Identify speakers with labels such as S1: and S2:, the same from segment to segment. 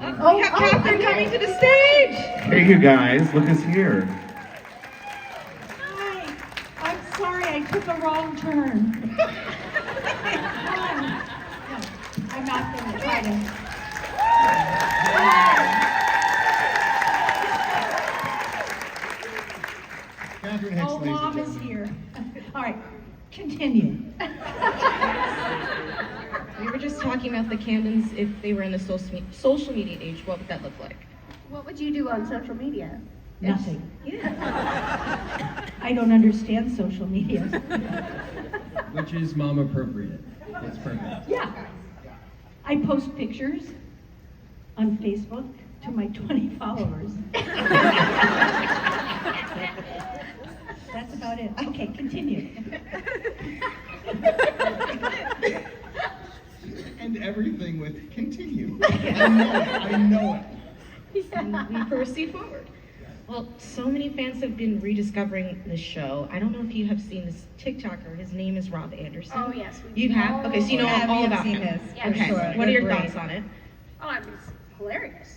S1: Oh, we have Catherine coming to the stage.
S2: Hey, you guys, look who's here.
S3: Hi. I'm sorry, I took a wrong turn. I'm not going to try to.
S4: Catherine Hicks,
S3: Oh,
S4: ladies and
S3: Mom is
S4: gentlemen.
S3: here. All right, continue.
S1: We were just talking about the Camdens. If they were in the social media age, what would that look like?
S5: What would you do on social media?
S3: Nothing.
S1: Yeah.
S3: I don't understand social media.
S4: Which is mom appropriate. It's perfect.
S3: Yeah. I post pictures on Facebook to my 20 followers. That's about it. Okay, continue.
S4: And everything with continue. I know it.
S1: We proceed forward. Well, so many fans have been rediscovering the show. I don't know if you have seen this TikToker. His name is Rob Anderson.
S5: Oh, yes.
S1: You have? Okay, so you know all about him.
S5: Yeah,
S1: Okay.
S5: sure.
S1: What are your thoughts on it?
S5: Oh, it's hilarious.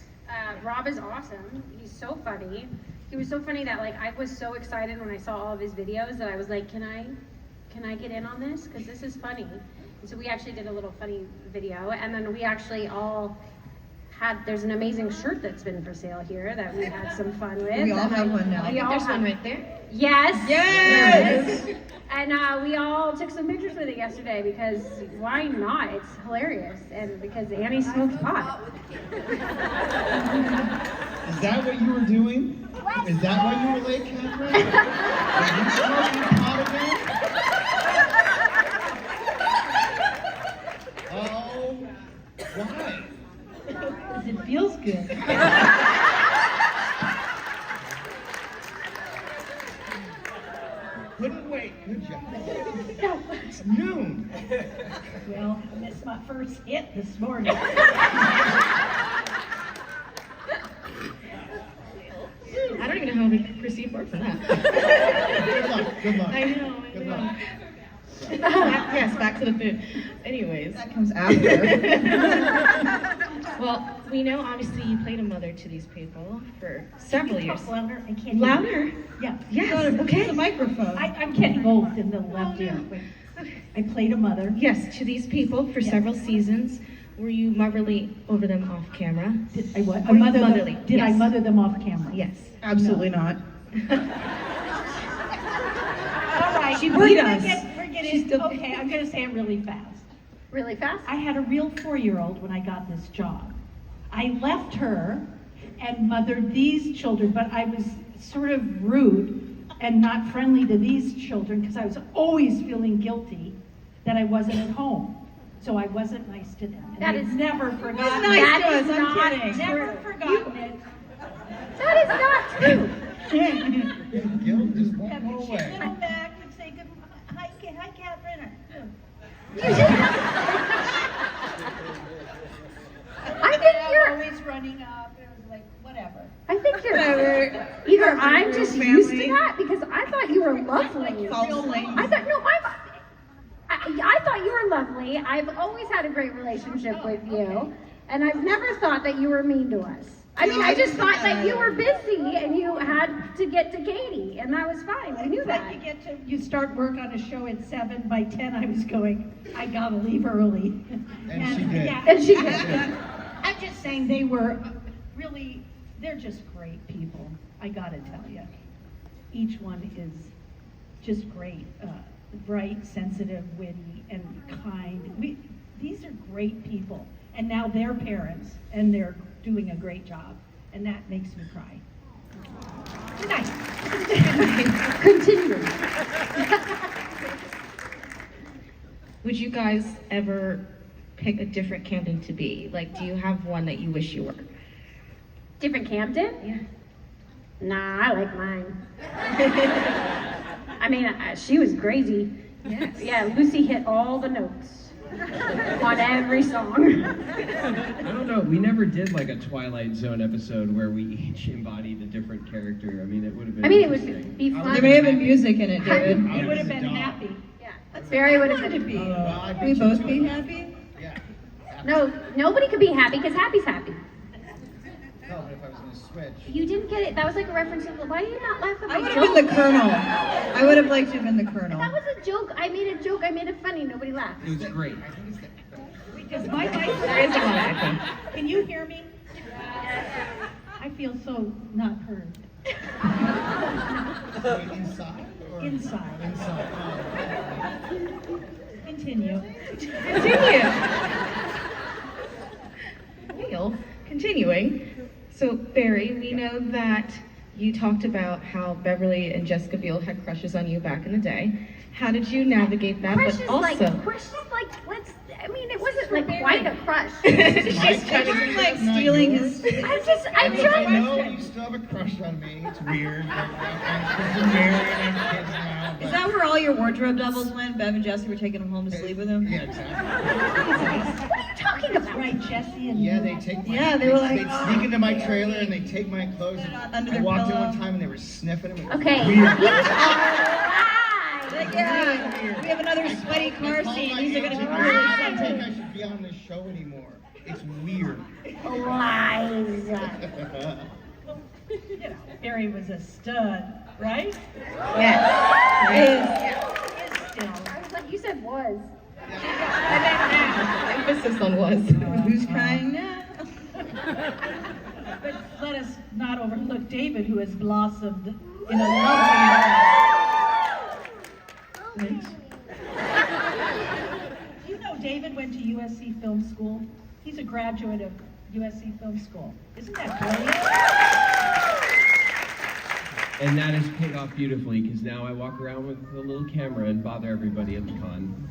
S5: Rob is awesome. He's so funny. He was so funny that like I was so excited when I saw all of his videos that I was like, can I get in on this? Because this is funny. And so we actually did a little funny video, and then we actually all there's an amazing shirt that's been for sale here that we had some fun with.
S6: We all have one now.
S1: I think there's one right there.
S5: Yes.
S6: Yes.
S5: And we all took some pictures with it yesterday because why not? It's hilarious, and because Annie smokes pot.
S4: Is that what you were doing? Is that why you were late, Catherine? Are you smoking pot again? Oh, why?
S3: Because it feels good.
S4: Couldn't wait. Good job. It's noon.
S3: Well, I missed my first hit this morning.
S1: I don't even know how we proceed forward from that.
S4: Good luck. Good luck.
S1: I know.
S4: Good luck.
S1: Yes, back to the food. Anyways.
S6: That comes after.
S1: Well, we know obviously you played a mother to these people for several years.
S3: Talk louder. I can't hear.
S1: Louder?
S3: Yeah.
S1: Yes, okay.
S6: The microphone.
S3: I'm getting both in the left ear. I played a mother.
S1: Yes, to these people for
S3: Yes.
S1: several seasons. Were you motherly over them off camera?
S3: Did I what?
S1: Were you
S3: Mother them-
S1: motherly?
S3: Did I
S1: Yes.
S3: mother them off camera?
S1: Yes.
S6: Absolutely not.
S3: All right.
S6: She
S3: we're
S6: beat
S3: gonna
S6: us.
S3: we're getting,
S6: She's still-
S3: okay, I'm going to say it really fast.
S5: Really fast?
S3: I had a real 4-year-old when I got this job. I left her and mothered these children, but I was sort of rude and not friendly to these children because I was always feeling guilty that I wasn't at home. So I wasn't nice to them. And
S5: That
S3: I've
S5: is-
S3: never forgotten
S6: nice
S3: it.
S6: to us, I'm
S5: not
S6: kidding.
S3: Never forgotten it.
S5: That is not true.
S4: Guilt just won't
S3: Have
S4: go
S3: you
S4: away.
S3: sit them back and say good hi, Catherine.
S5: I think you're.
S3: Always running up. It was like whatever.
S5: I think you're.
S6: Whatever.
S5: Either I'm just
S6: Real
S5: used to
S6: family.
S5: that because I thought you were lovely.
S6: False lady.
S5: I thought no, I thought you were lovely. I've always had a great relationship with you, and I've never thought that you were mean to us. I mean, I just thought that you were busy and you had to get to Katie, and that was fine. I knew
S3: Like
S5: that.
S3: you start work on a show at 7. By 10, I was going, I gotta leave early.
S4: And she did.
S3: Yeah,
S5: And she did.
S3: I'm just saying they were really, they're just great people. I gotta tell you, each one is just great, bright, sensitive, witty, and kind. These are great people, and now they're parents, and they're doing a great job, and that makes me cry. Good night.
S5: Continue.
S1: Would you guys ever pick a different Camden to be? Like, do you have one that you wish you were?
S5: Different Camden?
S1: Yeah.
S5: Nah, I like mine. I mean, she was crazy.
S1: Yes.
S5: Yeah, Lucy hit all the notes on every song.
S7: I don't know. We never did like a Twilight Zone episode where we each embodied a different character. I mean, it would have been.
S5: I mean, it would
S7: interesting.
S5: be fun.
S6: There may have been music in it, David.
S3: You would have been happy.
S5: Yeah, Barry would have been.
S6: Be.
S4: Well, I
S6: Can we
S4: bet you
S6: both
S4: would.
S6: be happy?
S4: Yeah.
S5: No, nobody could be happy because Happy's happy.
S4: the switch.
S5: You didn't get it. That was like a reference to. Why do you not laugh at my
S6: I would
S5: joke?
S6: have been the colonel. I would have liked to have been the colonel.
S5: That was a joke. I made a joke. I made it funny. Nobody laughed.
S7: It was great.
S3: Because my
S1: There is a
S3: mic,
S1: lot of echo.
S3: can you hear me? I feel so not heard.
S4: Wait, inside? Or?
S3: Inside.
S4: Inside.
S3: Continue.
S1: Continue. Well, continuing. So, Barry, we know that you talked about how Beverly and Jessica Biel had crushes on you back in the day. How did you navigate that?
S5: Crush is
S1: But also,
S5: let's. I mean, it wasn't like quite a crush.
S1: she's trying
S6: You
S1: to
S6: were like stealing his.
S5: I
S4: I
S5: tried.
S4: know you still have a crush on me. It's weird. I'm married and I have kids now.
S6: Is that where all your wardrobe doubles went? Bev and Jesse were taking him home to sleep with him?
S4: Yeah, exactly.
S5: What are you talking about?
S3: Right, Jesse and
S4: Yeah, they take my,
S6: Yeah, they were like,
S4: they'd sneak into my trailer and they take my clothes.
S6: Put it
S4: And
S6: under
S4: I
S6: their
S4: walked in
S6: pillow.
S4: one time and they were sniffing them.
S5: Okay.
S4: Weird.
S6: Yeah, we have another sweaty car
S4: I called
S6: scene.
S4: my
S6: These are gonna
S4: agent,
S6: be
S4: I
S6: really
S4: don't
S6: something.
S4: think I should be on this show anymore. It's weird.
S5: Lies.
S3: you know, Barry was a stud, right?
S1: yes.
S3: Is still.
S5: I was like, you said was.
S1: Emphasis on was.
S6: Who's crying now?
S3: But let us not overlook David, who has blossomed in a lovely way. You know David went to USC Film School? He's a graduate of USC Film School. Isn't that brilliant?
S7: And that has paid off beautifully because now I walk around with a little camera and bother everybody at the con.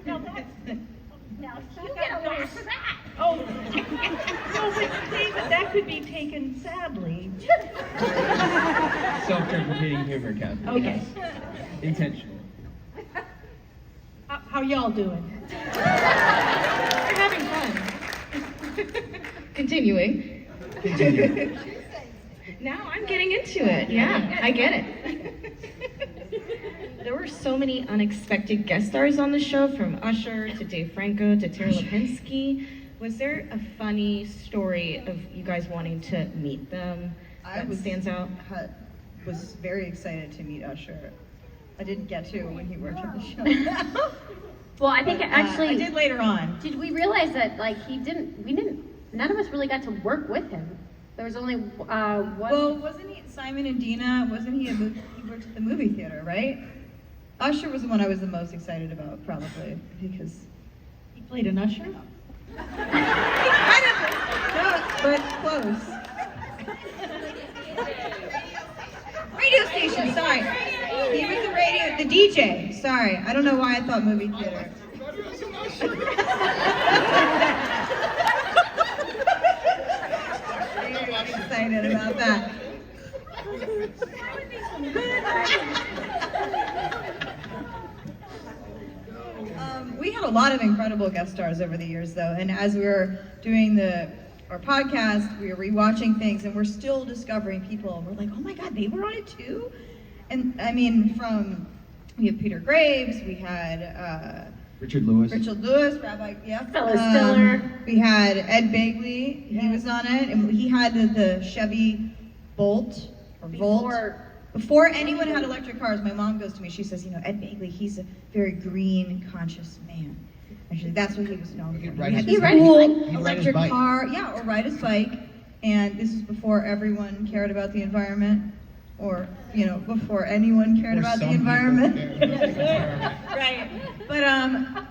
S3: Now that's
S5: Now you get a laugh for that.
S3: oh, no, but David, that could be taken sadly.
S7: Self-deprecating humor, Catherine.
S3: Okay.
S7: Yes. Intentional.
S3: How y'all doing?
S1: We're having fun. Continuing. Now I'm getting into it. Yeah, I get it. There were so many unexpected guest stars on the show, from Usher to Dave Franco to Tara Lipinski. Was there a funny story of you guys wanting to meet them that stands out?
S6: Was very excited to meet Usher. I didn't get to when he worked on the show.
S5: Well, I think actually.
S6: I did later on.
S5: Did we realize that like none of us really got to work with him. There was only one.
S6: Well, wasn't he Simon and Dina? Wasn't he? He worked at the movie theater, right? Usher was the one I was the most excited about, probably, because
S3: He played an usher?
S6: no, but close. Radio station. Sorry, he was the DJ. Sorry, I don't know why I thought movie theater. Very excited about that. We had a lot of incredible guest stars over the years, though, and as we were doing our podcast, we were rewatching things, and we're still discovering people. We're like, oh my God, they were on it too? And I mean, we had Peter Graves, we had
S7: Richard Lewis.
S6: Rabbi, yeah.
S5: Phyllis Diller.
S6: We had Ed Begley, he was on it, and he had the Chevy Bolt, or Volt. Before anyone had electric cars, my mom goes to me, she says, you know, Ed Begley, he's a very green, conscious man. Actually, that's what he was known for.
S4: He'd ride
S6: He had
S4: his
S6: this
S4: bike.
S6: cool
S4: He'd ride his
S6: electric
S4: bike.
S6: car, yeah, or ride his bike. And this was before everyone cared about the environment, or, you know, before anyone cared
S4: Or
S6: about the
S4: some people
S6: environment.
S4: cared about the environment.
S6: Right. But,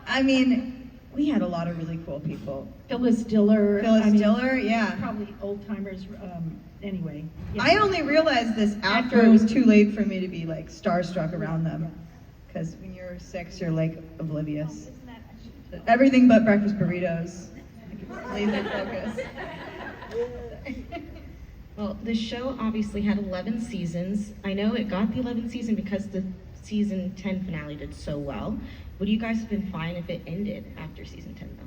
S6: I mean, we had a lot of really cool people.
S3: Phyllis Diller.
S6: Phyllis Diller, yeah.
S3: Probably old timers, anyway. Yeah.
S6: I only realized this after it was too late for me to be like starstruck around them. Because when you're 6, you're like oblivious. Everything but breakfast burritos. Laser focus.
S1: Well, the show obviously had 11 seasons. I know it got the 11th season because the season 10 finale did so well. Would you guys have been fine if it ended after season 10 though?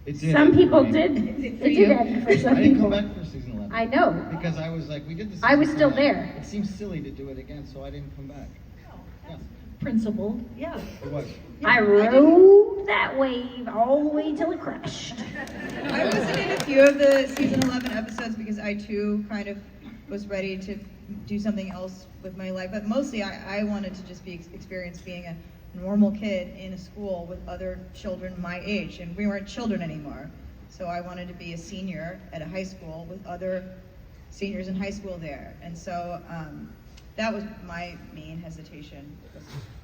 S4: It did.
S5: Some people did.
S1: It
S5: It
S1: you?
S5: did end for some
S4: I didn't
S5: people.
S4: come back for season 11.
S5: I know.
S4: Because I was like, we did this.
S5: I was still there.
S4: It seems silly to do it again, so I didn't come back. Yeah,
S3: Principal, yeah.
S4: it was.
S5: I rode that wave all the way till it crashed.
S6: I wasn't in a few few of the season 11 episodes because I too kind of was ready to do something else with my life, but mostly I wanted to just experience being a normal kid in a school with other children my age, and we weren't children anymore. So I wanted to be a senior at a high school with other seniors in high school there, and so that was my main hesitation.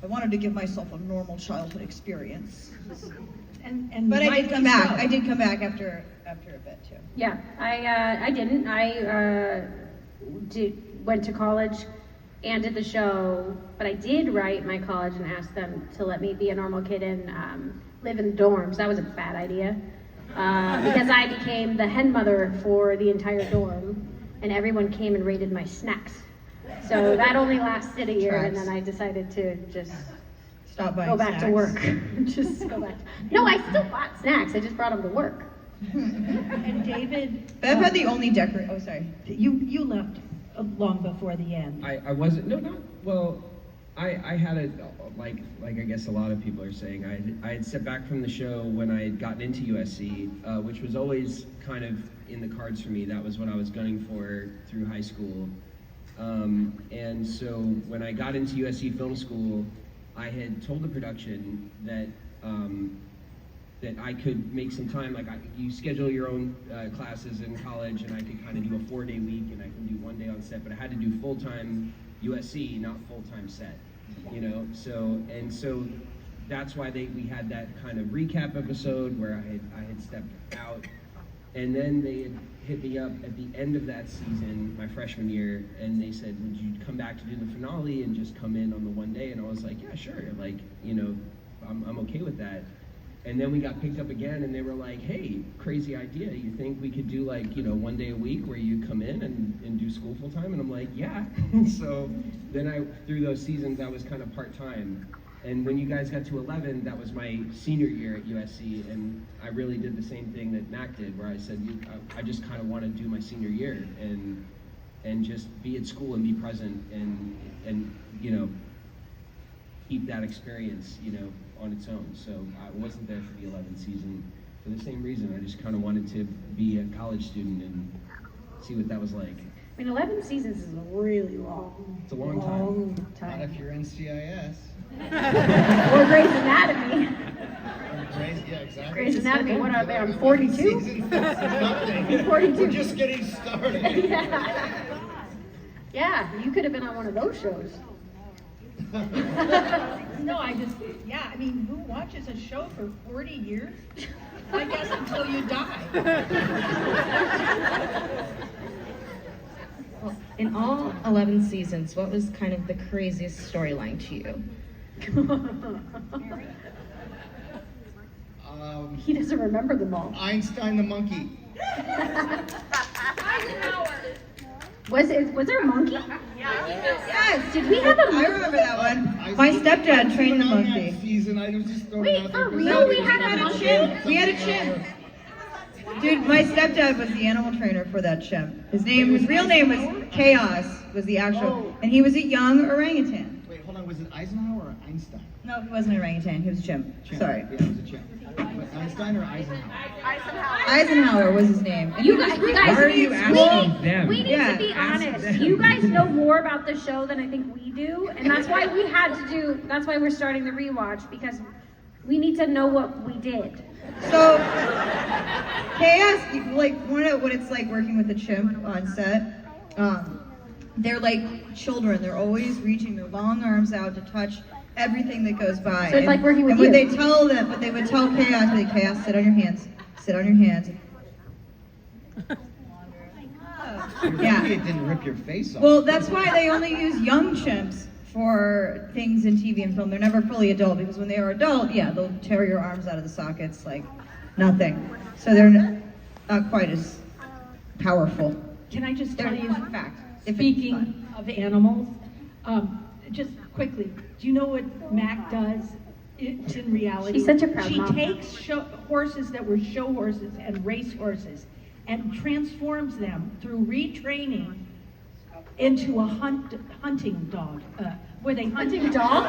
S6: I wanted to give myself a normal childhood experience. But I did come back. I did come back after a bit too.
S5: Yeah, I didn't. I went to college and did the show, but I did write my college and ask them to let me be a normal kid and live in dorms. That was a bad idea because I became the hen mother for the entire dorm, and everyone came and raided my snacks. So that only lasted a year, and then I decided to just
S6: stop buying
S5: go back
S6: snacks.
S5: to work. Just go back. No, I still bought snacks. I just brought them to work.
S3: And David,
S6: Bev had the only decorate. Oh, sorry.
S3: you left long before the end.
S7: I wasn't, no, not, well, I had a, like I guess a lot of people are saying, I had stepped back from the show when I had gotten into USC, which was always kind of in the cards for me. That was what I was gunning for through high school. And so when I got into USC Film School, I had told the production that that I could make some time, like you schedule your own classes in college, and I could kind of do a 4-day week, and I can do 1 day on set, but I had to do full-time USC, not full-time set, you know. So that's why we had that kind of recap episode where I had stepped out, and then they had hit me up at the end of that season, my freshman year, and they said, would you come back to do the finale and just come in on the 1 day? And I was like, yeah, sure, like, you know, I'm okay with that. And then we got picked up again, and they were like, hey, crazy idea, you think we could do like, you know, 1 day a week where you come in and do school full time? And I'm like, yeah. So then through those seasons, I was kind of part-time. And when you guys got to 11, that was my senior year at USC, and I really did the same thing that Mac did, where I said, I just kind of want to do my senior year and just be at school and be present and you know, keep that experience, you know, on its own. So I wasn't there for the 11th season for the same reason. I just kind of wanted to be a college student and see what that was like.
S5: I mean, 11 seasons is really long.
S7: It's a long time.
S4: Not if you're NCIS.
S5: Or Grey's Anatomy.
S4: Yeah, exactly.
S5: Grey's Anatomy, what are they on, 42?
S4: Nothing.
S5: 42.
S4: We're just getting started.
S5: Yeah, you could have been on one of those shows.
S3: No, I mean, who watches a show for 40 years? I guess until you die.
S1: Well, in all 11 seasons, what was kind of the craziest storyline to you?
S5: He doesn't remember them all.
S4: Einstein the monkey.
S5: Was there a monkey?
S6: Yes.
S5: Did we have a
S6: I
S5: monkey?
S6: remember that one. My stepdad trained the
S4: On
S6: monkey.
S4: that season, I was just throwing
S5: Wait,
S4: out
S5: for
S4: there.
S5: real? We had a monkey?
S6: We had a chimp. Dude, my stepdad was the animal trainer for that chimp. His real name was Chaos, was the actual, and he was a young orangutan.
S4: Wait, hold on. Was it Eisenhower or Einstein?
S6: No, he wasn't an orangutan, he was a chimp. Sorry.
S4: Yeah, it was a chimp. But Einstein or Eisenhower?
S6: Eisenhower was his name. And
S5: You guys,
S7: Why are you asking them?
S5: we need
S6: Yeah,
S5: to be
S7: ask
S5: honest.
S7: them.
S5: You guys know more about the show than I think we do, and that's why that's why we're starting the rewatch, because we need to know what we did.
S6: So, Chaos, like, what it's like working with a chimp on set. They're like children. They're always reaching their long arms out to touch everything that goes by.
S5: So it's like working with
S6: and what
S5: you.
S6: they would tell Chaos, like, Chaos, sit on your hands. Sit on your hands.
S4: You're
S6: Yeah.
S4: lucky it didn't rip your face off.
S6: Well, that's why they only use young chimps for things in TV and film. They're never fully adult, because when they are adult, yeah, they'll tear your arms out of the sockets like nothing. So they're not quite as powerful.
S3: Can I just tell you,
S6: Fact. If it's
S3: speaking
S6: fun.
S3: of animals, just quickly, do you know what Mac does in reality?
S5: She's such a proud mom.
S3: She takes horses that were show horses and race horses and transforms them through retraining into a hunting dog. Where they
S5: Hunting dog?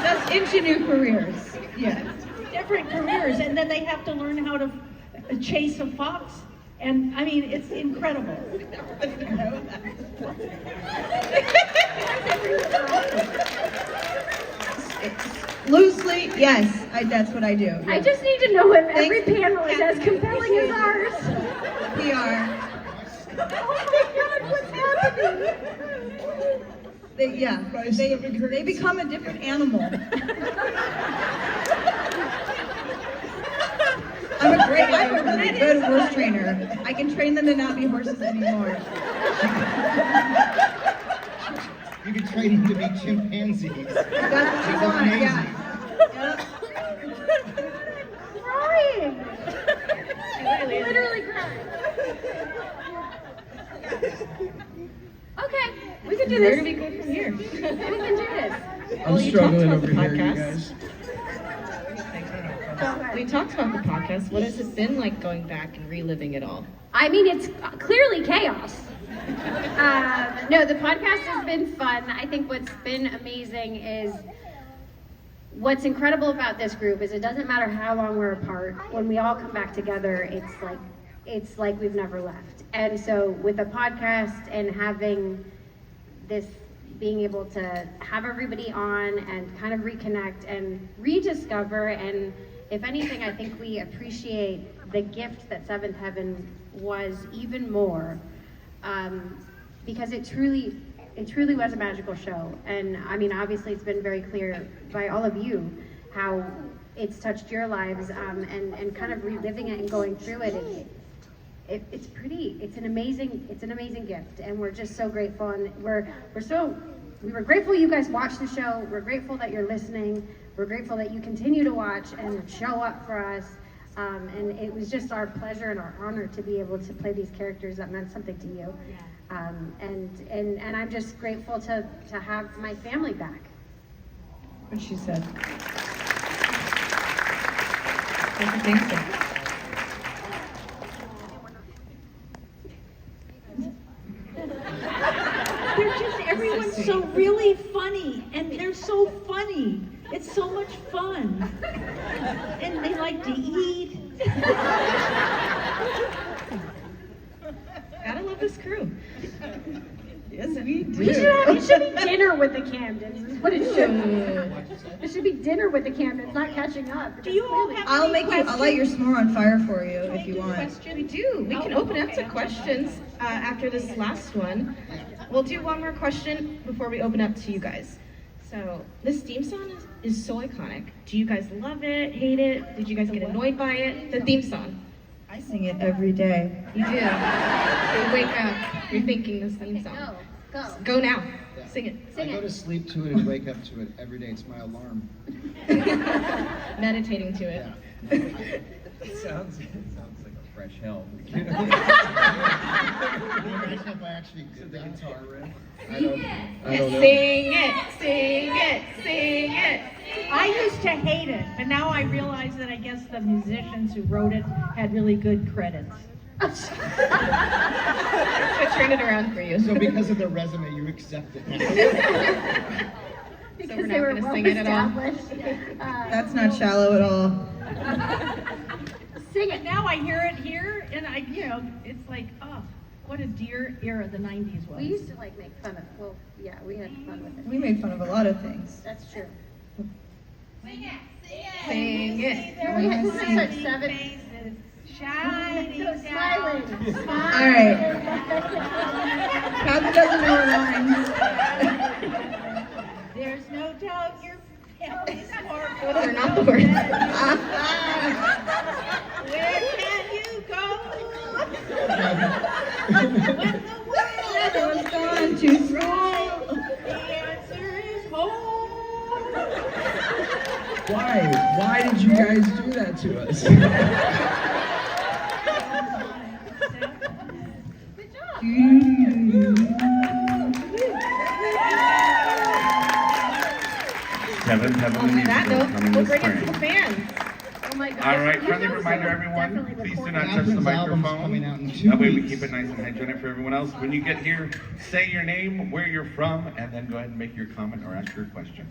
S6: That's into new careers. Yeah.
S3: different careers, and then they have to learn how to chase a fox. And I mean, it's incredible.
S6: Loosely, yes, that's what I do.
S5: I just need to know if every panel is as compelling as ours.
S6: PR.
S5: Oh my God, what's happening?
S6: They become a different animal. I'm a really good horse trainer. I can train them to not be horses anymore.
S4: You can train them to be chimpanzees.
S6: That's what you want, yeah.
S5: Crying. Literally crying. Okay, we can do
S1: Where
S5: this.
S1: do we go from here?
S5: We can do this.
S7: I'm
S1: you
S7: struggling
S1: talked
S7: over
S1: about
S7: here,
S1: the
S7: you
S1: podcast.
S7: guys.
S1: We talked about the podcast. What has it been like going back and reliving it all?
S5: I mean, it's clearly chaos. No, the podcast has been fun. I think what's been amazing is what's incredible about this group is it doesn't matter how long we're apart. When we all come back together, it's like we've never left. And so with the podcast and having this, being able to have everybody on and kind of reconnect and rediscover, and if anything, I think we appreciate the gift that Seventh Heaven was even more, because it truly was a magical show. And I mean, obviously it's been very clear by all of you how it's touched your lives, and kind of reliving it and going through it. It's an amazing gift, and we're just so grateful. And we were grateful you guys watched the show. We're grateful that you're listening. We're grateful that you continue to watch and show up for us. And it was just our pleasure and our honor to be able to play these characters that meant something to you. And I'm just grateful to have my family back.
S6: What she said.
S1: Thank you.
S3: Everyone's so really funny, and they're so funny. It's so much fun. And they like to eat.
S1: Gotta love this crew.
S6: Yes, we do.
S5: It should be dinner with the Camdens, is what it should be. It should be dinner with the Camdens, not catching up.
S3: Do you all have
S6: I'll
S3: any
S6: I'll light your s'more on fire for you
S3: Can I
S6: if you
S3: do a
S6: want.
S3: question?
S1: We do. We can open up to questions after this last one. We'll do one more question before we open up to you guys. So this theme song is so iconic. Do you guys love it, hate it? Did you guys get annoyed by it? The theme song.
S6: I sing it every day.
S1: You do. You wake up, you're thinking this theme song. Go now.
S4: Yeah.
S1: Sing it.
S4: I go to sleep to it and wake up to it every day. It's my alarm.
S1: Meditating to it.
S4: Yeah.
S7: It sounds like a fresh hell.
S4: Imagine if I actually did
S7: The
S4: that.
S7: guitar riff. I don't know.
S1: Sing it, sing it, sing it.
S3: I used to hate it, but now I realize that I guess the musicians who wrote it had really good credits.
S1: So turn it around for you.
S4: So because of the resume, you accept it now.
S5: Because
S1: we're not
S5: they were
S1: gonna
S5: well
S1: sing it at all?
S5: established.
S6: That's not shallow at all.
S5: Sing
S3: But
S5: it.
S3: now I hear it here, and it's like, oh, what a dear era the 90s was.
S5: We used to make fun of, we had fun with it.
S6: We made fun of a lot of things.
S5: That's true.
S1: Sing it.
S5: We had such seven.
S3: faces shining
S5: So smiling.
S6: All right. Kathy doesn't know her lines.
S3: There's no doubt your family's more
S1: Those are not the words.
S3: Where can you go when the world
S6: Everyone's gone to school.
S3: The answer is home.
S7: Why did you guys do that to us?
S5: Good job.
S2: Kevin,
S1: On that note,
S2: coming
S1: we'll
S2: this
S1: bring it to the
S2: spring.
S1: fans.
S5: Oh my God.
S2: All right,
S5: You
S2: friendly
S5: guys
S2: reminder,
S5: are
S2: everyone,
S5: definitely
S2: please do
S5: recording.
S2: not touch the
S4: Catherine's album's coming out
S2: microphone.
S4: in 2
S2: That way we
S4: weeks.
S2: keep it nice and hygienic for everyone else. When you get here, say your name, where you're from, and then go ahead and make your comment or ask your question.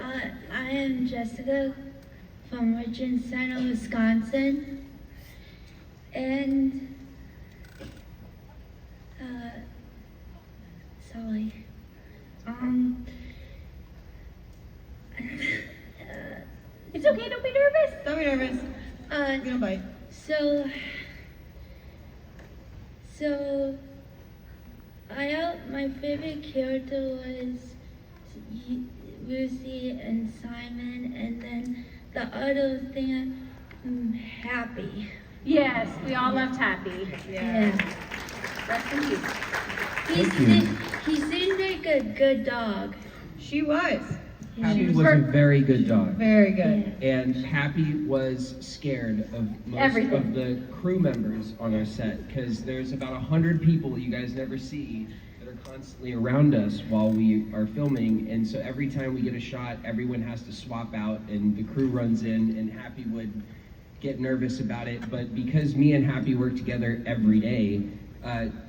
S8: I am Jessica from Richmond Center, Wisconsin. And sorry.
S5: It's okay, don't be nervous.
S6: Don't be nervous. We don't bite.
S8: So my favorite character was Lucy and Simon, and then the other thing, Happy.
S5: Yes, we all loved Happy.
S8: Yeah.
S5: Rest in peace.
S8: He seemed like a good dog.
S6: She was.
S7: Happy was a very good dog.
S6: Very good.
S7: And Happy was scared of most
S5: Everything.
S7: of the crew members on our set, because there's about 100 people you guys never see that are constantly around us while we are filming, and so every time we get a shot, everyone has to swap out, and the crew runs in, and Happy would get nervous about it, but because me and Happy work together every day,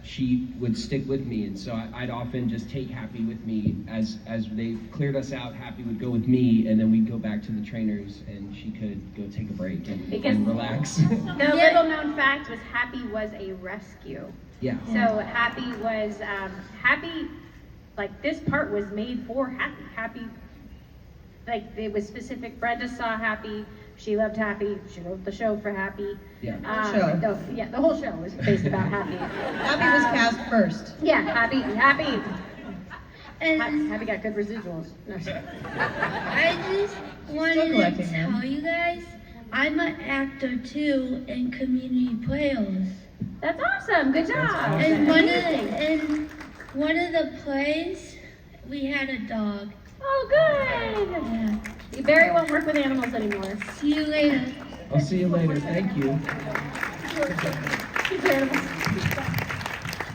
S7: she would stick with me, and so I'd often just take Happy with me as they cleared us out. Happy would go with me, and then we'd go back to the trainers, and she could go take a break and relax.
S5: The little known fact was Happy was a rescue.
S7: Yeah.
S5: So Happy was Happy, like this part was made for Happy. Happy, like it was specific. Brenda saw Happy. She loved Happy. She wrote the show for Happy.
S7: Yeah.
S5: The whole show was based about Happy.
S6: Happy was cast first.
S5: Yeah, Happy.
S8: And
S5: Happy got good residuals. No,
S8: I just wanted to tell you guys, I'm an actor too in community plays.
S5: that's awesome. Good job.
S7: awesome.
S8: And one of the plays, we had a dog.
S5: Oh, good.
S8: Yeah.
S5: Barry won't work with animals anymore.
S8: See you later.
S7: I'll see you later. Thank you.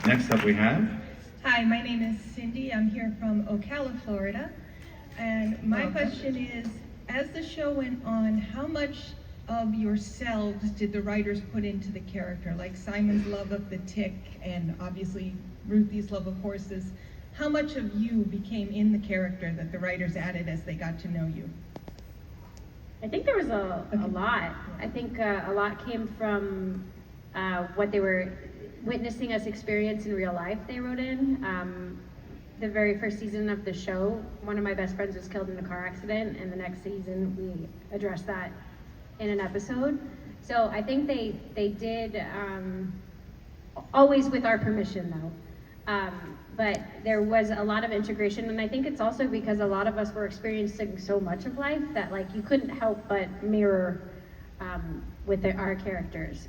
S2: Next up we have.
S9: Hi, my name is Cindy. I'm here from Ocala, Florida. And my question is, as the show went on, how much of yourselves did the writers put into the character? Like Simon's love of the tick and obviously Ruthie's love of horses. How much of you became in the character that the writers added as they got to know you?
S5: I think there was a lot. I think a lot came from what they were witnessing us experience in real life. They wrote in the very first season of the show. One of my best friends was killed in a car accident, and the next season we addressed that in an episode. So I think they did, always with our permission though. But there was a lot of integration, and I think it's also because a lot of us were experiencing so much of life that like you couldn't help but mirror with our characters.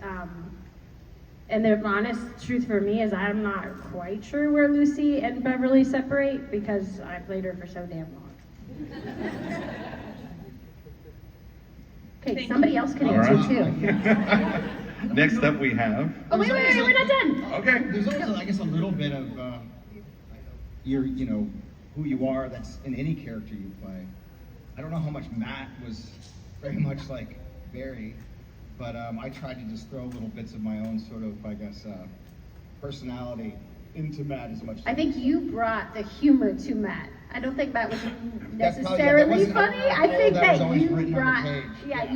S5: And the honest truth for me is I'm not quite sure where Lucy and Beverley separate because I played her for so damn long. Okay, somebody else can answer too.
S2: Next up we have.
S5: Oh wait, we're not done.
S2: Okay.
S4: There's also, I guess, a little bit of your, who you are that's in any character you play. I don't know how much Matt was very much like Barry, but I tried to just throw little bits of my own sort of, I guess, personality into Matt as much as
S5: I think you brought the humor to Matt. I don't think Matt was
S4: That's probably-
S5: necessarily
S4: that wasn't
S5: funny.
S4: all
S5: I think
S4: that was
S5: that
S4: always
S5: you
S4: written on the
S5: brought,
S4: page.
S5: yeah,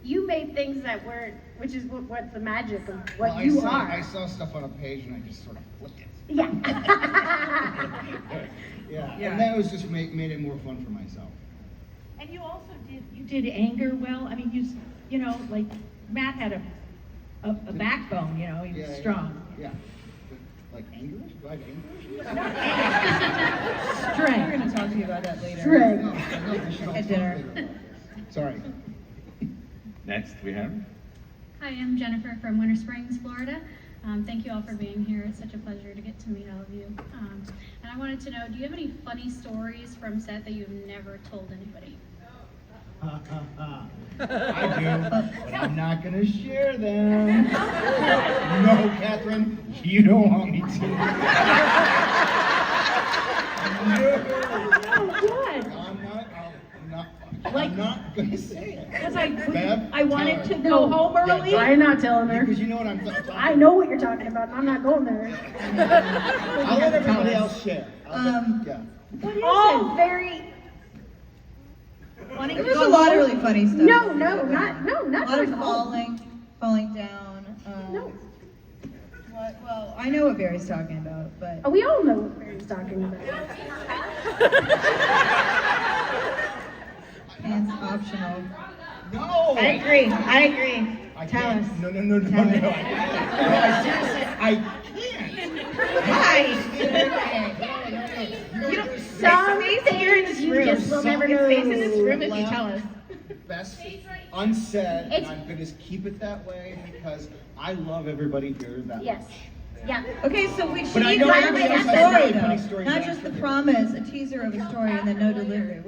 S5: you made things that weren't, which is what's the magic of what
S4: Well,
S5: you
S4: I
S5: are.
S4: saw stuff on a page and I just sort of flipped it.
S5: Yeah.
S4: Yeah. And that was just made it more fun for myself.
S3: And you also did anger well. I mean, you know, like Matt had a backbone, you know, he was strong.
S4: Yeah. Like anger? Do I have anger?
S6: We're going to talk to you about that later.
S5: Strength.
S4: No, we should all
S6: At
S4: talk
S6: dinner.
S4: later about this. Sorry.
S2: Next we have.
S10: Hi, I'm Jennifer from Winter Springs, Florida. Thank you all for being here. It's such a pleasure to get to meet all of you. And I wanted to know, do you have any funny stories from set that you've never told anybody?
S4: I do, but I'm not going to share them. No, Catherine, you don't want me to.
S3: Oh, good.
S4: I'm not going to say it.
S3: Because
S4: Bev,
S3: I wanted to
S4: tell
S3: go
S4: her.
S3: home
S4: Yeah,
S3: early.
S5: I'm not telling her.
S4: Because you know what I'm talking
S5: I know what you're talking about, and I'm not going there.
S4: I'll let everybody else share.
S6: Um,
S4: Yeah.
S3: What is
S5: All
S3: it?
S5: very.
S6: There was a lot of really funny stuff.
S5: not
S6: a lot of
S5: at all.
S6: falling down.
S5: No.
S6: Well, I know what Barry's talking about, but
S5: Oh, we all know what Barry's talking about.
S6: it's optional.
S4: No!
S1: I agree.
S4: I
S1: Tell
S4: can't.
S1: us.
S4: No.
S1: Tell us.
S4: No, I seriously, I can't.
S1: Why?
S4: You know,
S5: Some
S1: Space here in this
S5: things you
S1: room.
S5: just will never know.
S1: Space in this room if you tell us.
S4: best unsaid, and
S5: It's-
S4: I'm gonna keep it that way because I love everybody here that
S5: Yes.
S4: much.
S5: Yeah.
S6: Okay, so we
S4: But
S6: should
S4: I
S6: need
S4: know
S6: to
S4: everybody
S6: have
S4: else
S6: a
S4: has
S6: story
S4: really funny
S6: though,
S4: stories
S6: not
S4: that
S6: just the
S4: I'm sure.
S6: promise, a teaser of a story and then no delivery.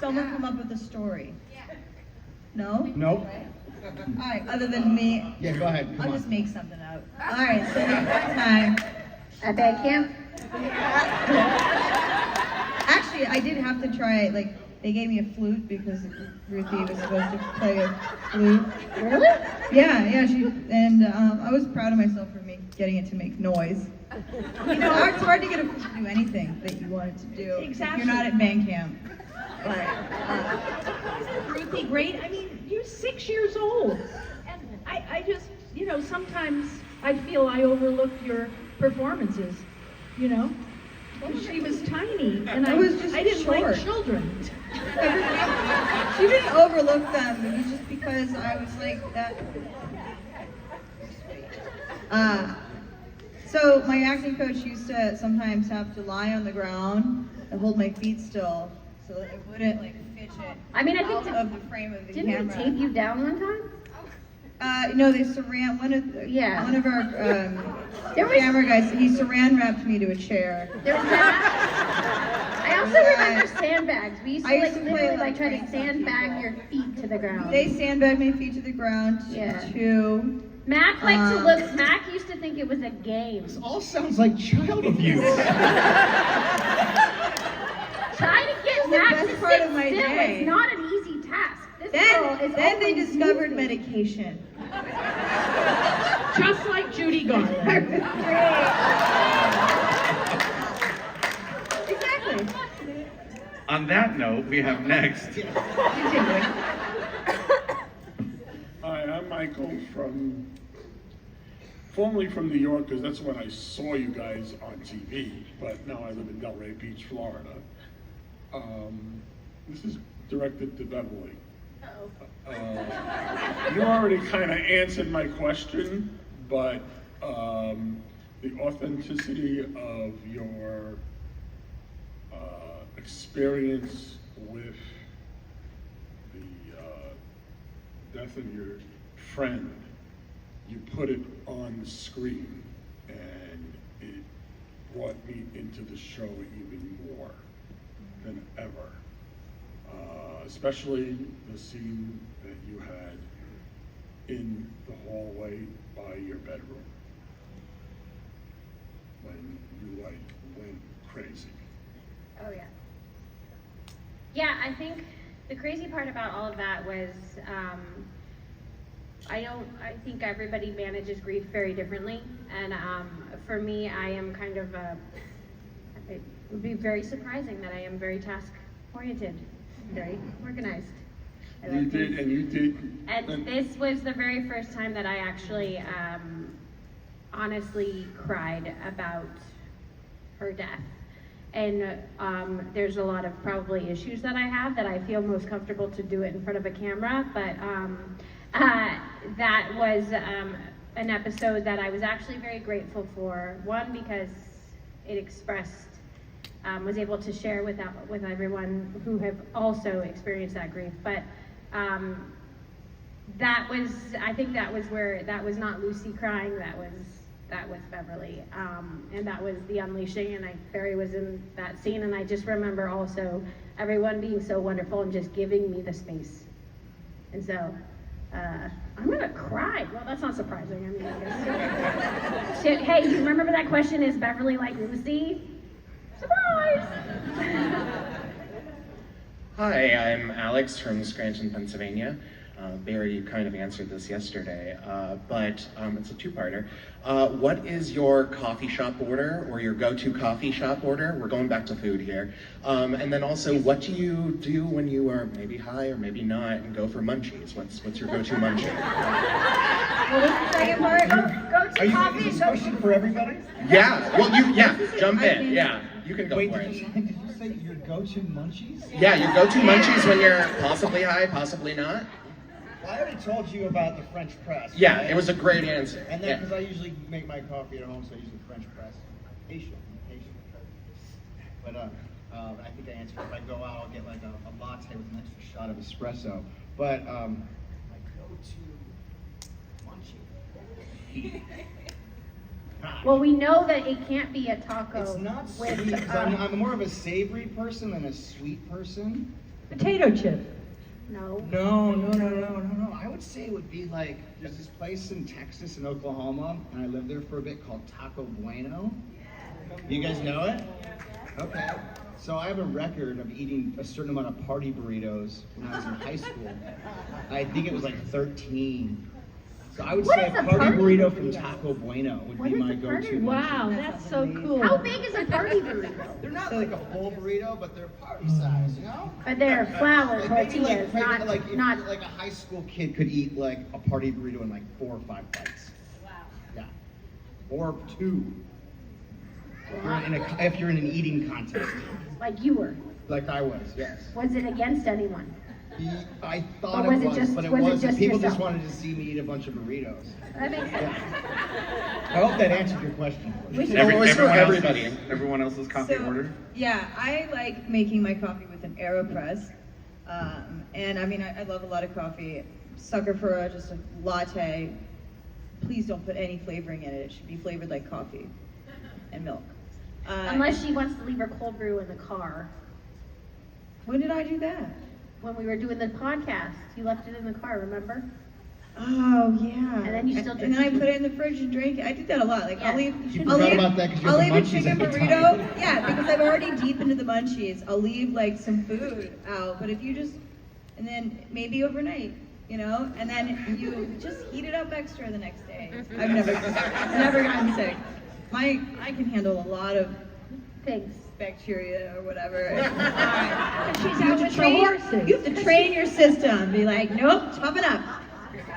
S6: Someone come up with a story. No?
S4: Nope.
S6: All right, other than me,
S4: Yeah, go ahead. Come
S6: I'll
S4: on.
S6: just make something up. All right, so next time.
S5: At band camp?
S6: Actually, I did have to try, like, they gave me a flute because Ruthie was supposed to play a flute.
S5: Really?
S6: Yeah, and I was proud of myself for getting it to make noise. You know, it's hard to get a flute to do anything that you want it to do.
S3: Exactly.
S6: If you're not at band camp.
S3: Ruthie, great. I mean, you're 6 years old. And I just, you know, sometimes I feel I overlook your performances, you know? 'Cause she was tiny, and
S6: I was just
S3: I didn't
S6: short.
S3: like children.
S6: She didn't overlook them, it was just because I was like that. So my acting coach used to sometimes have to lie on the ground and hold my feet still so that it wouldn't like fidget
S5: I mean, I think
S6: out of the frame of the
S5: Didn't
S6: camera.
S5: they tape you down one time?
S6: No, they saran one of our
S5: There was-
S6: camera guys. He saran wrapped me to a chair.
S5: There was that. I also remember sandbags. We used to
S6: I
S5: like
S6: used to play,
S5: literally
S6: like,
S5: like try to
S6: pranks on
S5: sandbag
S6: people.
S5: your feet to the ground.
S6: They sandbagged my feet to the ground
S5: Yeah.
S6: to.
S5: Mac liked to look. Mac used to think it was a game.
S4: This all sounds like child abuse.
S5: Trying to get
S6: the
S5: Mac
S6: best
S5: to
S6: part
S5: sit
S6: of my
S5: still
S6: day.
S5: is not an easy task. This girl is
S6: Then they
S5: always
S6: discovered
S5: moving.
S6: medication.
S3: Just like Judy Garland.
S6: Exactly.
S2: On that note, we have next.
S11: Hi, I'm Michael formerly from New York, because that's when I saw you guys on TV, but now I live in Delray Beach, Florida. This is directed to Beverley. You already kind of answered my question, but the authenticity of your experience with the death of your friend, you put it on the screen, and it brought me into the show even more than ever. Especially the scene that you had in the hallway by your bedroom, when you like went crazy.
S5: Oh yeah. Yeah, I think the crazy part about all of that was I think everybody manages grief very differently, and for me, I am kind of it would be very surprising that I am very task oriented, very organized. I
S11: You
S5: love
S11: did,
S5: things.
S11: and you did.
S5: And this was the very first time that I actually honestly cried about her death. And there's a lot of probably issues that I have that I feel most comfortable to do it in front of a camera, but that was an episode that I was actually very grateful for. One, because it expressed, was able to share with everyone who have also experienced that grief, but that was, I think that was not Lucy crying, that was Beverley, and that was the unleashing, and Barry was in that scene, and I just remember also everyone being so wonderful and just giving me the space. And so, I'm gonna cry. Well, that's not surprising, I mean, I guess. Shit, hey, you remember that question, is Beverly like Lucy? Surprise!
S12: Hi, I'm Alex from Scranton, Pennsylvania. Barry, you kind of answered this yesterday, but it's a two-parter. What is your coffee shop order or your go-to coffee shop order? We're going back to food here. And then also, what do you do when you are maybe high or maybe not and go for munchies? What's your go-to munchie?
S5: What was the second part? Go to coffee.
S4: Is this question for everybody?
S12: Yeah, well, jump in. Yeah, you can go
S4: Wait,
S12: for
S4: did
S12: it.
S4: you say your go-to munchies?
S12: Yeah, your go-to munchies when you're possibly high, possibly not.
S4: Well, I already told you about the French press.
S12: Yeah,
S4: right?
S12: it was a great answer.
S4: And then,
S12: Yeah.
S4: because I usually make my coffee at home, so I use the French press. Patient. But I think I answered. If I go out, I'll get like a latte with an extra shot of espresso. But my go-to munchie.
S5: Well, we know that it can't be a taco.
S4: It's not
S5: with,
S4: sweet, because I'm more of a savory person than a sweet person.
S3: Potato chip.
S5: No.
S4: No. I would say it would be like, there's this place in Texas and Oklahoma, and I lived there for a bit, called Taco Bueno. You guys know it? Okay. So I have a record of eating a certain amount of party burritos when I was in high school. I think it was like 13. So I would say a party burrito from Taco Bueno would be my go-to.
S3: Wow, that's so cool.
S5: How big is a party burrito?
S4: They're not like a full burrito, but they're party size, you know?
S5: But they're flour
S4: Maybe
S5: tortillas, not
S4: like if
S5: not.
S4: like a high school kid could eat like a party burrito in like 4 or 5 bites. Wow. Yeah. Or 2. If you're in an eating contest.
S5: Like you were.
S4: Like I was, yes.
S5: Was it against anyone?
S4: I thought
S5: Or
S4: it
S5: was it
S4: was,
S5: just-
S4: but it
S5: was it
S4: wasn't.
S5: just
S4: People
S5: yourself?
S4: just wanted to see me eat a bunch of burritos.
S5: That makes sense.
S4: I hope that answered your question.
S2: Everyone else's coffee order?
S6: Yeah, I like making my coffee with an AeroPress. And I mean, I love a lot of coffee. Sucker for just a latte. Please don't put any flavoring in it. It should be flavored like coffee and milk.
S5: Unless she wants to leave her cold brew in the car.
S6: When did I do that?
S5: When we were doing the podcast, you left it in the car, remember?
S6: Oh yeah.
S5: And then you still
S6: and then I put it in the fridge and drink it. I did that a lot. Like
S5: Yeah.
S6: I'll leave
S4: You forgot about that 'cause you
S6: I'll
S4: had
S6: leave
S4: the
S6: a chicken
S4: munchies at the
S6: burrito.
S4: time.
S6: Yeah, because I'm already deep into the munchies. I'll leave like some food out. But if you just and then maybe overnight, you know, and then you just heat it up extra the next day. I've never gotten sick. I can handle a lot of
S5: things.
S6: Bacteria or whatever.
S3: She's out with the horses.
S6: You have to train your system. Be like, nope, toughen up.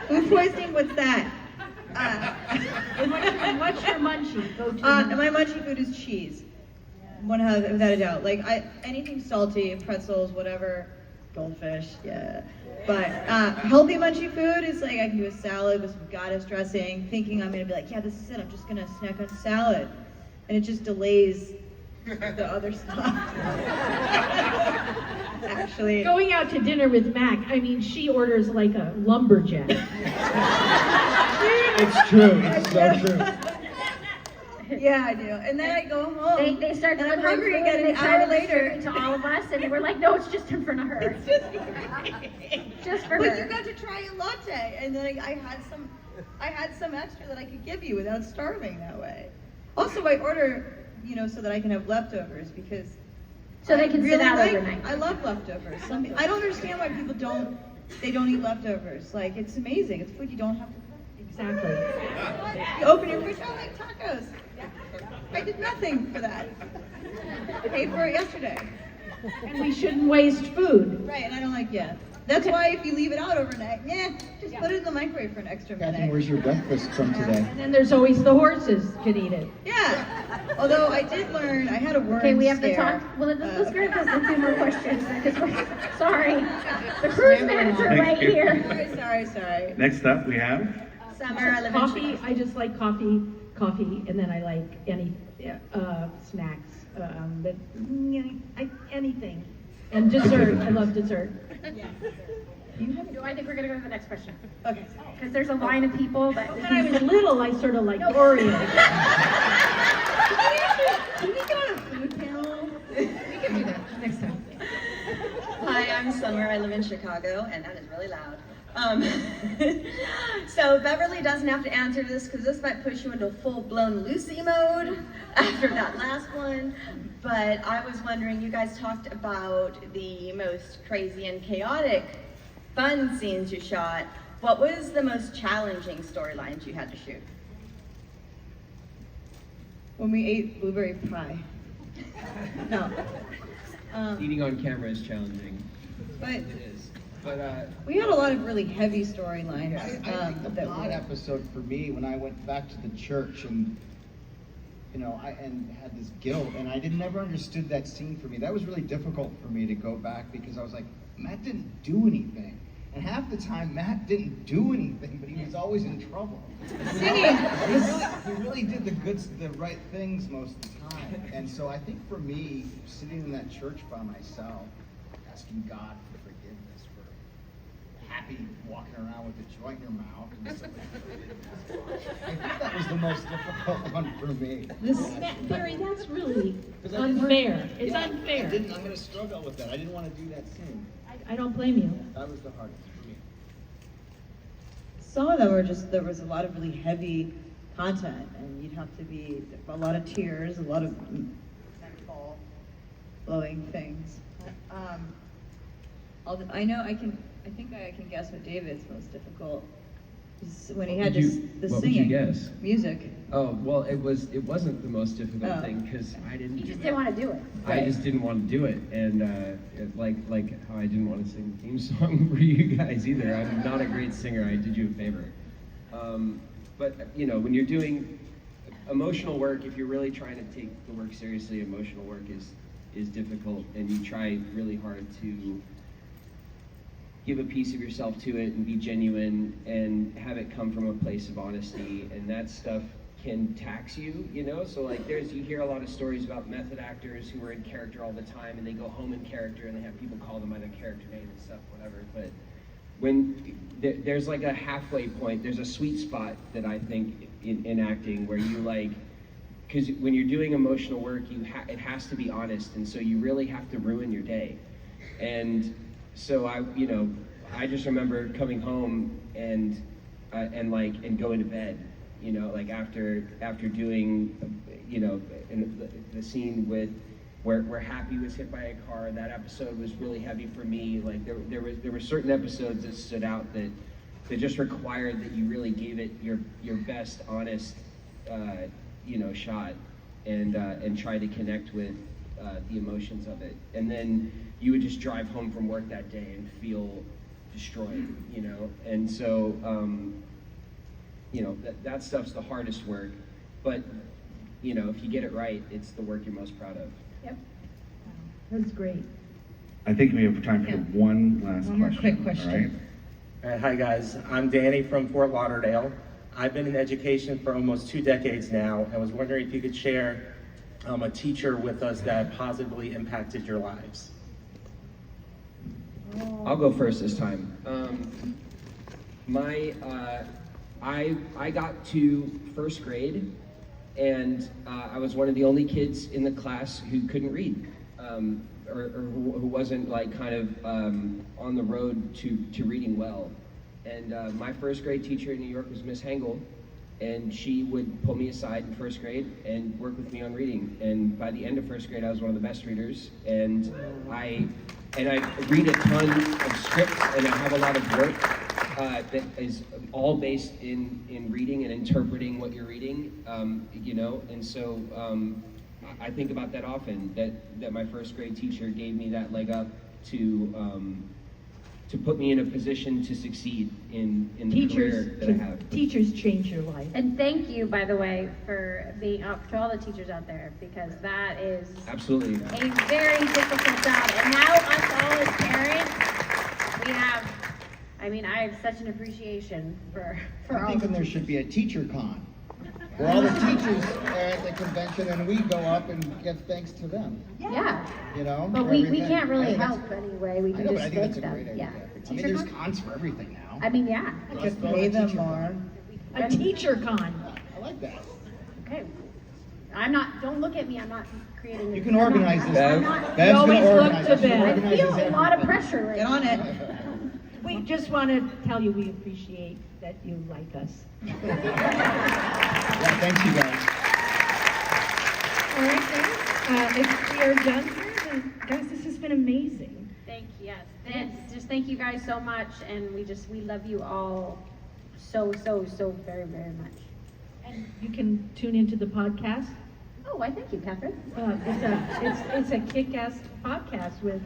S6: Food poisoning, what's that?
S3: And what's your munchie? Go to.
S6: My munchie food is cheese. Without a doubt. Like anything salty, pretzels, whatever, goldfish, yeah. But healthy munchie food is like I can do a salad with some goddess dressing, thinking I'm gonna be like, yeah, this is it. I'm just gonna snack on salad, and it just delays the other stuff. Actually,
S3: Going out to dinner with Mac, I mean, she orders like a lumberjack.
S4: It's true. It's so true.
S6: yeah, I do. And then I go home.
S5: They start
S6: and I'm
S5: delivering
S6: hungry
S5: food
S6: again
S5: and
S6: an
S5: they try
S6: hour
S5: to distribute
S6: later.
S5: it to all of us, and we're like, no, it's just in front of her. Just for
S6: But
S5: her.
S6: you got to try a latte, and then I had some extra that I could give you without starving that way. Also, I order, you know, so that I can have leftovers because
S5: So they can
S6: I
S5: sit
S6: really
S5: out
S6: like,
S5: overnight.
S6: I love leftovers. I don't understand why people don't eat leftovers. Like it's amazing. It's food you don't have to cook.
S3: Exactly.
S6: You open your fridge, I like tacos. I did nothing for that. I paid for it yesterday.
S3: And we shouldn't waste food.
S6: Right, and I don't like That's why if you leave it out overnight, just put it in the microwave for an extra
S4: Catherine,
S6: minute.
S4: where's your breakfast from today?
S3: And then there's always the horses can eat it.
S6: Yeah. Although I did learn, I had a worm
S5: Okay, we have to
S6: scare.
S5: talk. Well, let's get into some 2 more questions because we're sorry. The cruise minutes are right here.
S6: Sorry.
S2: Next up, we have
S8: Summer, I live in
S3: Coffee,
S8: Chicago.
S3: I just like coffee, and then I like any snacks, but anything. And dessert, I love dessert.
S5: Do I think we're gonna go to the next question?
S6: Okay.
S5: Because there's a line of people that.
S3: When I was little, I sort of liked Oreos.
S6: Can we go on a food panel?
S3: We can do that next time.
S13: Hi, I'm Summer. I live in Chicago, and that is really loud. So Beverly doesn't have to answer this because this might push you into full-blown Lucy mode after that last one. But I was wondering, you guys talked about the most crazy and chaotic fun scenes you shot. What was the most challenging storylines you had to shoot?
S6: When we ate blueberry pie. No.
S7: Eating on camera is challenging.
S6: But
S7: It is. But
S6: we had a lot of really heavy storylines.
S4: I think the pod episode for me, when I went back to the church and, you know, I had this guilt, and I never understood that scene for me. That was really difficult for me to go back because I was like, Matt didn't do anything. And half the time, Matt didn't do anything, but he was always in trouble. He really did the right things most of the time. And so I think for me, sitting in that church by myself, asking God for forgiveness, for happy walking around with a joint in your mouth, and stuff like that. I think that was the most difficult one for me.
S3: Barry, that's really
S4: 'Cause I
S3: unfair.
S4: didn't-
S3: It's
S4: yeah,
S3: unfair.
S4: I'm going to struggle with that. I didn't want to do that scene.
S3: I don't blame you.
S4: That was the hardest for me.
S6: Some of them were just, there was a lot of really heavy content, and you'd have to be, a lot of tears, a lot of neck-ball blowing things. I think I can guess what David's most difficult is when he had
S7: What
S6: the
S7: would
S6: singing.
S7: you guess?
S6: Music.
S7: Oh, well, it wasn't the most difficult
S6: Oh.
S7: thing because I didn't.
S5: He just didn't want to do it.
S7: I just didn't want to do it, and like how I didn't want to sing the theme song for you guys either. I'm not a great singer. I did you a favor, but you know, when you're doing emotional work, if you're really trying to take the work seriously, emotional work is difficult, and you try really hard to give a piece of yourself to it and be genuine and have it come from a place of honesty, and that stuff can tax you, you know? So like you hear a lot of stories about method actors who are in character all the time and they go home in character and they have people call them by their character name and stuff, whatever. But when there's like a halfway point, there's a sweet spot that I think in acting where you like, because when you're doing emotional work, it has to be honest, and so you really have to ruin your day. And so I just remember coming home and going to bed, you know, like after doing, you know, the scene with where Happy was hit by a car. That episode was really heavy for me. Like there were certain episodes that stood out that just required that you really gave it your best honest, shot and try to connect with the emotions of it. And then you would just drive home from work that day and feel destroyed, you know? And so, that stuff's the hardest work, but, you know, if you get it right, it's the work you're most proud of.
S3: Yep. That's great.
S2: I think we have time for one last
S1: One more quick question.
S2: All right?
S14: Hi guys, I'm Danny from Fort Lauderdale. I've been in education for almost 2 decades now. I was wondering if you could share a teacher with us that positively impacted your lives.
S7: I'll go first this time. I got to first grade, and I was one of the only kids in the class who couldn't read, or who wasn't like kind of on the road to reading well. And my first grade teacher in New York was Miss Hengel, and she would pull me aside in first grade and work with me on reading. And by the end of first grade, I was one of the best readers, and I read a ton of scripts, and I have a lot of work that is all based in reading and interpreting what you're reading, and so I think about that often, that my first grade teacher gave me that leg up to put me in a position to succeed in the career that I have.
S3: Teachers change your life.
S5: And thank you, by the way, for being up to all the teachers out there, because that is
S7: Absolutely
S5: a very difficult job. And now us all as parents, I have such an appreciation for
S4: I'm
S5: all
S4: thinking
S5: the
S4: there should be a teacher con, where all the teachers are at the convention and we go up and give thanks to them.
S5: Yeah.
S4: You know?
S5: But
S4: for
S5: we
S4: everything.
S5: can't
S4: I
S5: really
S4: think that's-
S5: help anyway. We
S4: I
S5: can
S4: know, but
S5: just
S4: I think
S5: thank
S4: that's a
S5: them.
S4: great idea.
S5: Yeah.
S4: I mean, there's cons for everything now.
S5: Yeah.
S6: Could pay them more.
S3: A teacher con.
S4: I like that.
S5: Okay. Don't look at me, I'm not creating.
S4: You can organize this.
S3: Bev.
S4: Bev's
S3: You always
S4: gonna
S3: look
S4: organize
S3: to
S4: this. She
S3: Bev.
S5: I
S4: organizes
S5: feel a lot of
S4: everything.
S5: pressure right
S6: Get on
S5: now.
S6: it.
S3: We just want to tell you we appreciate that you like us.
S4: Yeah, thanks you guys.
S1: All right, guys. If we are done here, then guys, this has been amazing.
S5: Thank you guys so much, and we love you all so very, very much.
S3: And you can tune into the podcast.
S5: Oh, why thank you, Catherine.
S3: It's a kick-ass podcast with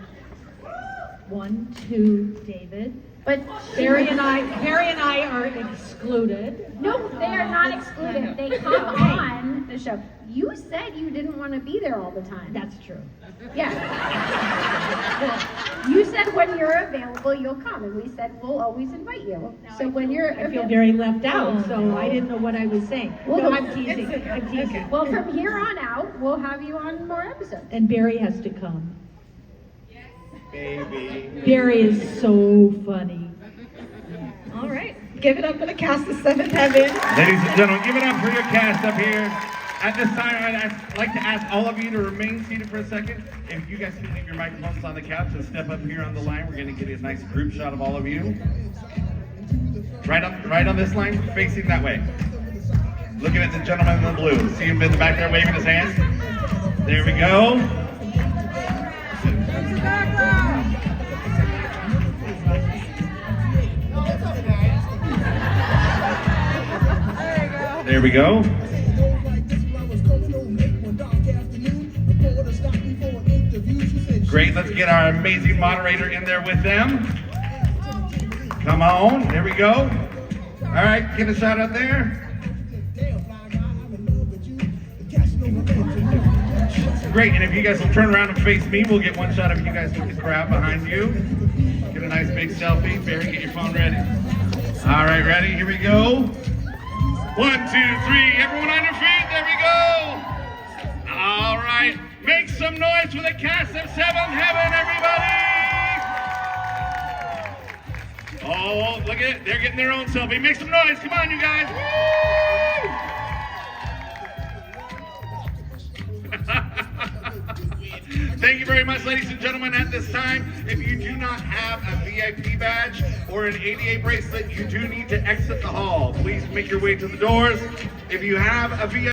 S3: 1, 2, David.
S5: But
S3: Barry and I are excluded.
S5: No, they are not excluded. They come on the show. You said you didn't want to be there all the time.
S3: That's true.
S5: Yeah. You said when you're available, you'll come, and we said we'll always invite you. So when you're,
S3: I feel very left out, so I didn't know what I was saying.
S5: Well,
S3: No, I'm teasing. I'm teasing.
S5: Well, from here on out, we'll have you on more episodes.
S3: And Barry has to come.
S4: Baby.
S3: Barry is so funny.
S1: All right. Give it up for the cast of Seventh Heaven.
S2: Ladies and gentlemen, give it up for your cast up here. At this time, I'd like to ask all of you to remain seated for a second. If you guys can leave your microphones on the couch and step up here on the line, we're going to get a nice group shot of all of you. Right on this line, facing that way. Looking at the gentleman in the blue. See him in the back there waving his hand? There we go. There we go. Great, let's get our amazing moderator in there with them. Come on, there we go. All right, get a shot up there. Great, and if you guys will turn around and face me, we'll get one shot of you guys with the crowd behind you. Get a nice big selfie. Barry, get your phone ready. All right, ready? Here we go. 1, 2, 3. Everyone on your feet. There we go. All right. Make some noise for the cast of Seventh Heaven, everybody. Oh, look at it. They're getting their own selfie. Make some noise. Come on, you guys. Thank you very much, ladies and gentlemen. At this time, if you do not have a VIP badge or an ADA bracelet, you do need to exit the hall. Please make your way to the doors. If you have a VIP